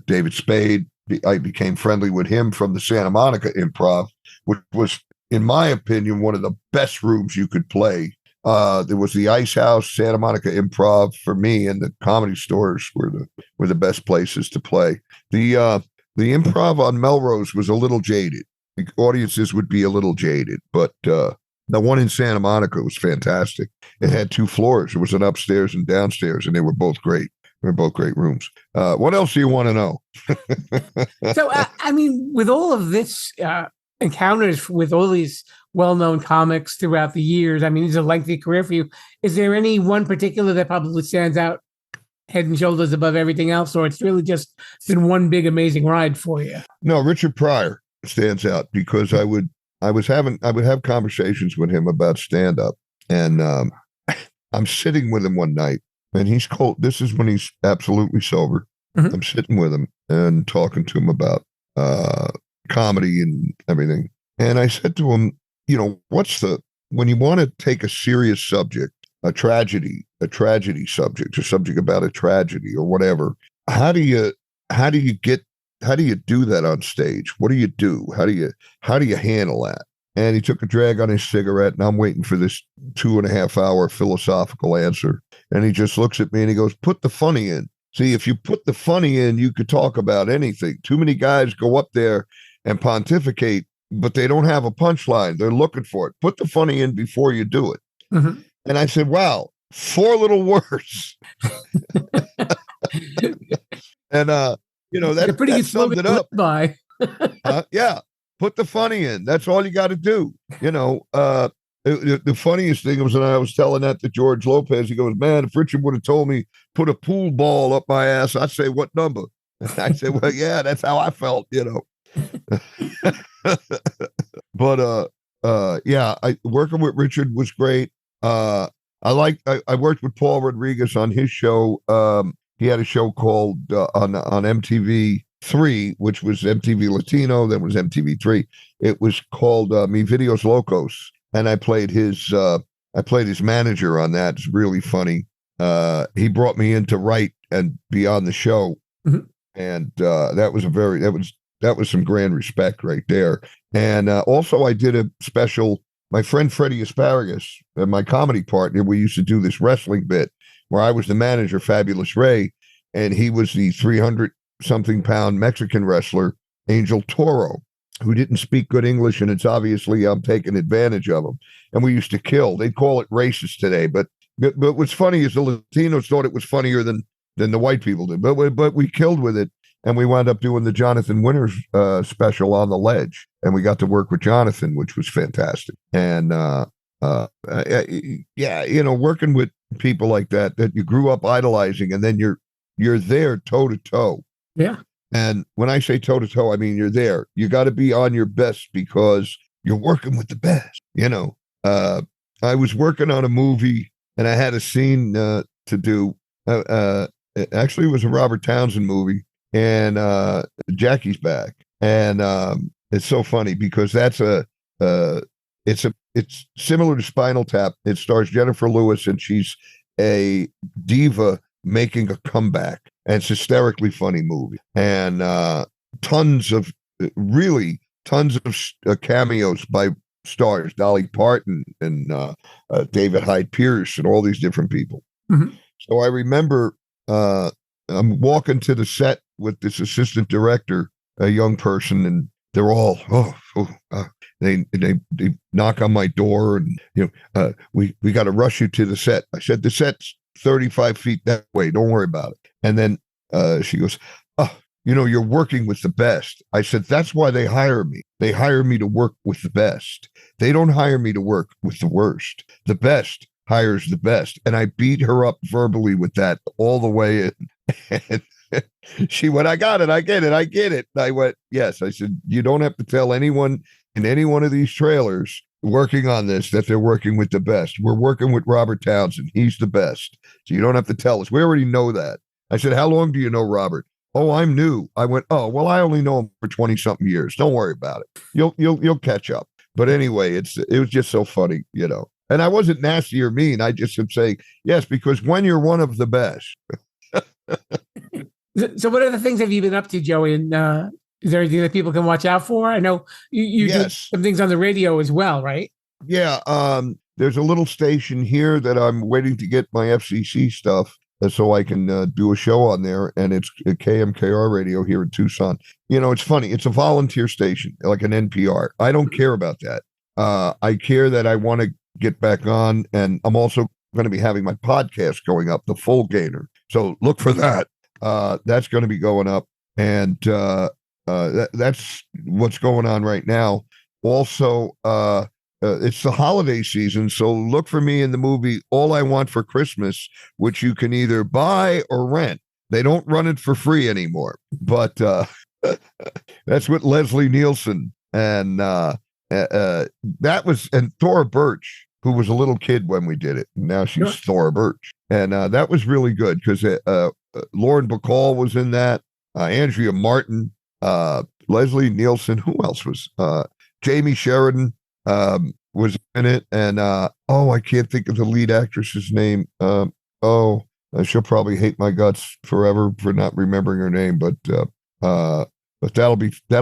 David Spade, I became friendly with him from the Santa Monica Improv, which was, in my opinion, one of the best rooms you could play. There was the Ice House, Santa Monica Improv for me, and the Comedy Stores were the best places to play. The Improv on Melrose was a little jaded. The audiences would be a little jaded, but the one in Santa Monica was fantastic. It had 2 floors. It was an upstairs and downstairs, and they were both great. They're both great rooms. What else do you want to know? So, I mean, with all of this encounters with all these well-known comics throughout the years, I mean, it's a lengthy career for you. Is there any one particular that probably stands out head and shoulders above everything else, or it's really just been one big amazing ride for you? No, Richard Pryor stands out because I would have conversations with him about stand-up, and I'm sitting with him one night. And he's cold. This is when he's absolutely sober. Mm-hmm. I'm sitting with him and talking to him about comedy and everything. And I said to him, when you want to take a serious subject, a tragedy subject, a subject about a tragedy or whatever, how do you do that on stage? What do you do? How do you handle that? And he took a drag on his cigarette, and I'm waiting for this 2.5-hour philosophical answer. And he just looks at me and he goes, put the funny in. See, if you put the funny in, you could talk about anything. Too many guys go up there and pontificate, but they don't have a punchline. They're looking for it. Put the funny in before you do it. Mm-hmm. And I said, wow, 4 little words. And, that summed it up. By. Yeah. Put the funny in. That's all you got to do. The funniest thing was when I was telling that to George Lopez, he goes, man, if Richard would have told me, put a pool ball up my ass, I'd say, what number? And I said, well, yeah, that's how I felt, But, yeah, working with Richard was great. I worked with Paul Rodriguez on his show. He had a show called on MTV 3, which was MTV Latino, then was MTV3. It was called Mi Videos Locos, and I played his manager on that. It's really funny. He brought me in to write and be on the show, and that was some grand respect right there. And also, I did a special. My friend Freddie Asparagus, my comedy partner, we used to do this wrestling bit where I was the manager, Fabulous Ray, and he was the 300-something pound Mexican wrestler, Angel Toro, who didn't speak good English, and it's obviously I'm taking advantage of him. And we used to kill. They'd call it racist today, but what's funny is the Latinos thought it was funnier than the white people did. But we killed with it, and we wound up doing the Jonathan Winters special on the ledge, and we got to work with Jonathan, which was fantastic. And working with people like that you grew up idolizing, and then you're there toe to toe. Yeah. And when I say toe to toe, I mean you're there. You got to be on your best because you're working with the best. I was working on a movie, and I had a scene to do. Actually, it was a Robert Townsend movie, and Jackie's back, and it's so funny because it's similar to Spinal Tap. It stars Jennifer Lewis, and she's a diva making a comeback, and it's a hysterically funny movie, and tons of cameos by stars, Dolly Parton and David Hyde Pierce and all these different people. So I remember I'm walking to the set with this assistant director, a young person, and they're all they knock on my door, and we got to rush you to the set. I said, the set's 35 feet that way, don't worry about it. And then she goes, you're working with the best. I said, that's why they hire me. They hire me to work with the best. They don't hire me to work with the worst. The best hires the best. And I beat her up verbally with that all the way in. And she went, I got it. I get it. And I went, yes. I said, you don't have to tell anyone in any one of these trailers working on this that they're working with the best. We're working with Robert Townsend. He's the best. So you don't have to tell us. We already know that. I said, how long do you know Robert? Oh, I'm new. I went, oh, well, I only know him for 20-something years. Don't worry about it. You'll catch up. But anyway, it was just so funny, And I wasn't nasty or mean. I just would say, yes, because when you're one of the best. So what other things have you been up to, Joey? And is there anything that people can watch out for? I know you do some things on the radio as well, right? Yeah. There's a little station here that I'm waiting to get my FCC stuff so I can do a show on there. And it's a KMKR radio here in Tucson. It's funny. It's a volunteer station, like an NPR. I don't care about that. I care that I want to get back on. And I'm also going to be having my podcast going up, The Full Gaynor. So look for that. That's going to be going up. And that's what's going on right now. Also, it's the holiday season, so look for me in the movie All I Want for Christmas, which you can either buy or rent. They don't run it for free anymore, but that's with Leslie Nielsen. And and Thora Birch, who was a little kid when we did it. Now she's Thora Birch. And that was really good because Lauren Bacall was in that, Andrea Martin, Leslie Nielsen. Who else was? Jamie Sheridan was in it. And, I can't think of the lead actress's name. She'll probably hate my guts forever for not remembering her name, but that'll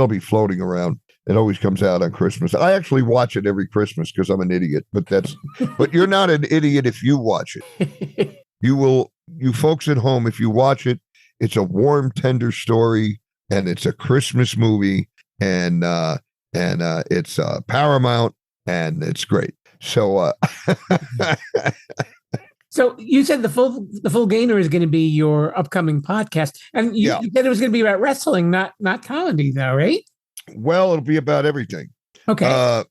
be floating around. It always comes out on Christmas. I actually watch it every Christmas because I'm an idiot, but you're not an idiot if you watch it. You folks at home, if you watch it, it's a warm, tender story, and it's a Christmas movie, and it's Paramount, and it's great. So, so you said the full Gaynor is going to be your upcoming podcast, and you said it was going to be about wrestling, not comedy, though, right? Well, it'll be about everything. Okay. I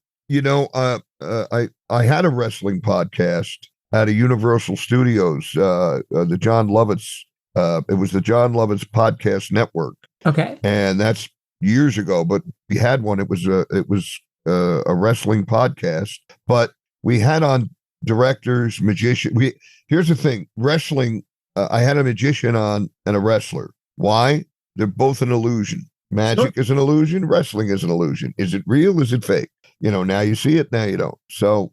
had a wrestling podcast at a Universal Studios, the John Lovitz. It was the John Lovitz Podcast Network. Okay. And that's years ago, but we had one. It was a wrestling podcast, but we had on directors, magicians. Here's the thing: wrestling. I had a magician on and a wrestler. Why? They're both an illusion. Magic is an illusion. Wrestling is an illusion. Is it real? Is it fake? Now you see it, now you don't. So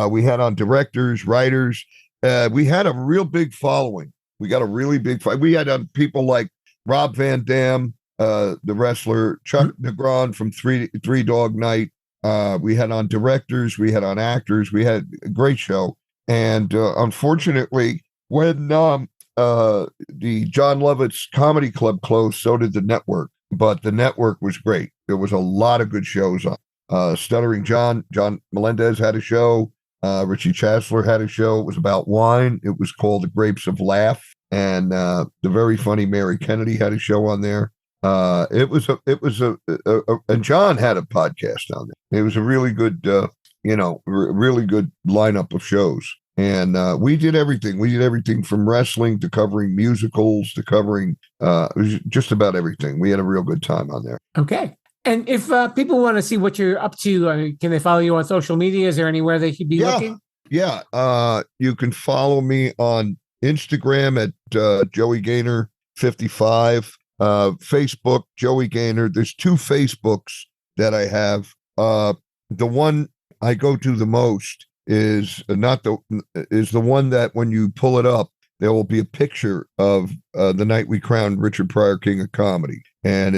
we had on directors, writers. We had a real big following. We got a really big fight. We had on people like Rob Van Dam, the wrestler, Chuck Negron from Three Dog Night. We had on directors. We had on actors. We had a great show. And unfortunately, when the John Lovitz Comedy Club closed, so did the network. But the network was great. There was a lot of good shows on. Stuttering John Melendez had a show. Richie Chasler had a show. It was about wine. It was called The Grapes of Laugh. And the very funny Mary Kennedy had a show on there. And John had a podcast on there. It was a really good, really good lineup of shows. And we did everything. We did everything from wrestling to covering musicals to covering it was just about everything. We had a real good time on there. Okay. And if people want to see what you're up to, can they follow you on social media? Is there anywhere they should be looking? Yeah. You can follow me on Instagram at Joey Gaynor 55. Facebook, Joey Gaynor. There's 2 Facebooks that I have. The one I go to the most is the one that when you pull it up, there will be a picture of the night we crowned Richard Pryor King of Comedy. And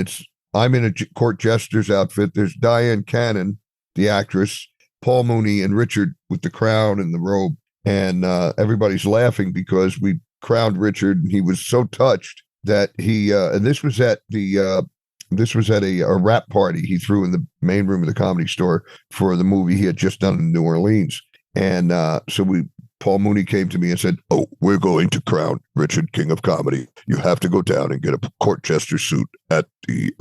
I'm in a court jester's outfit. There's Diane Cannon, the actress, Paul Mooney, and Richard with the crown and the robe. And everybody's laughing because we crowned Richard, and he was so touched that he and this was at a rap party he threw in the main room of the Comedy Store for the movie he had just done in New Orleans. And Paul Mooney came to me and said, "Oh, we're going to crown Richard King of Comedy. You have to go down and get a court jester suit at the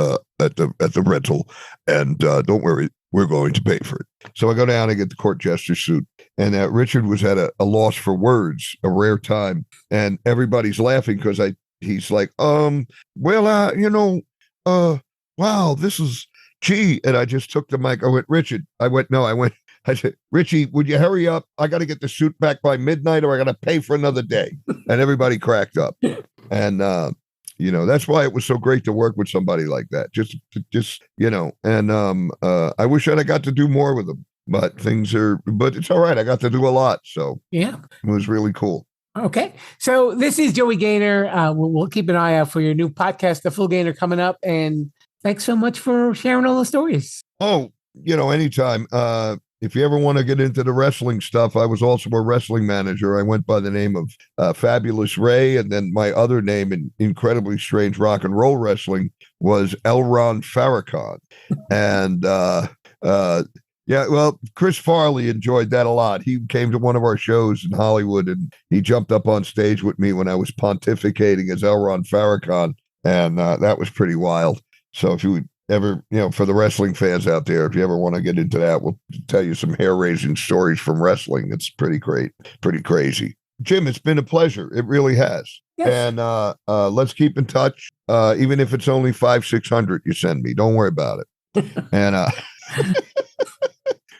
rental, and don't worry, we're going to pay for it." So I go down and get the court jester suit, and Richard was at a loss for words, a rare time, and everybody's laughing because he's like, wow, this is gee, and I just took the mic. I went, Richard. I said, Richie, would you hurry up? I got to get the suit back by midnight or I got to pay for another day. And everybody cracked up. And, that's why it was so great to work with somebody like that. I wish I'd have got to do more with them, but it's all right. I got to do a lot. So yeah, it was really cool. Okay. So this is Joey Gaynor. We'll keep an eye out for your new podcast, The Full Gaynor, coming up. And thanks so much for sharing all the stories. Oh, anytime. If you ever want to get into the wrestling stuff, I was also a wrestling manager. I went by the name of Fabulous Ray, and then my other name in incredibly strange rock and roll wrestling was L. Ron Farrakhan. And Chris Farley enjoyed that a lot. He came to one of our shows in Hollywood, and he jumped up on stage with me when I was pontificating as L. Ron Farrakhan, and that was pretty wild. So if you would ever, for the wrestling fans out there, if you ever want to get into that, we'll tell you some hair-raising stories from wrestling. It's pretty great, pretty crazy. Jim, it's been a pleasure. It really has. Yes. And let's keep in touch. Even if it's only 500-600 you send me, don't worry about it. And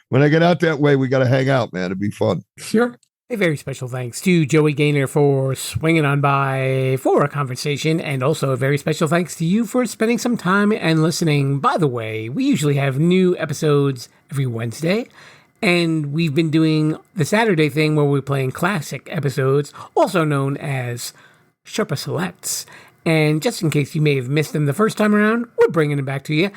when I get out that way, we got to hang out, man. It'd be fun. Sure. A very special thanks to Joey Gaynor for swinging on by for a conversation, and also a very special thanks to you for spending some time and listening. By the way, we usually have new episodes every Wednesday, and we've been doing the Saturday thing where we're playing classic episodes, also known as Sherpa Selects. And just in case you may have missed them the first time around, we're bringing them back to you,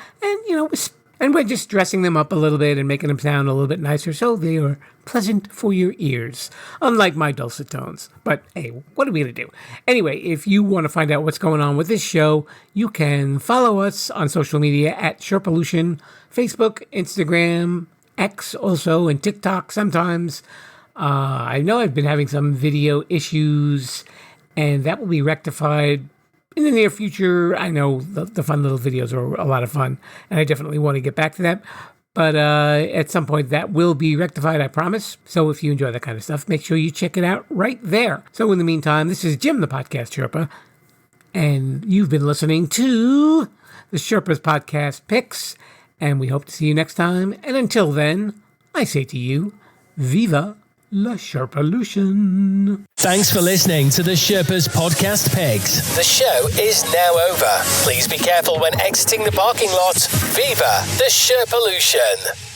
and we're just dressing them up a little bit and making them sound a little bit nicer so they are pleasant for your ears, unlike my dulcet tones. But hey, what are we going to do? Anyway, if you want to find out what's going on with this show, you can follow us on social media at Sherpa-lution, Facebook, Instagram, X also, and TikTok sometimes. I know I've been having some video issues, and that will be rectified in the near future. I know the fun little videos are a lot of fun, and I definitely want to get back to that. But at some point, that will be rectified, I promise. So if you enjoy that kind of stuff, make sure you check it out right there. So in the meantime, this is Jim, the Podcast Sherpa, and you've been listening to the Sherpa's Podcast Picks, and we hope to see you next time. And until then, I say to you, Viva La Sherpa-lution. Thanks for listening to the Sherpa's Podcast Pigs. The show is now over. Please be careful when exiting the parking lot. Viva the Sherpa-lution.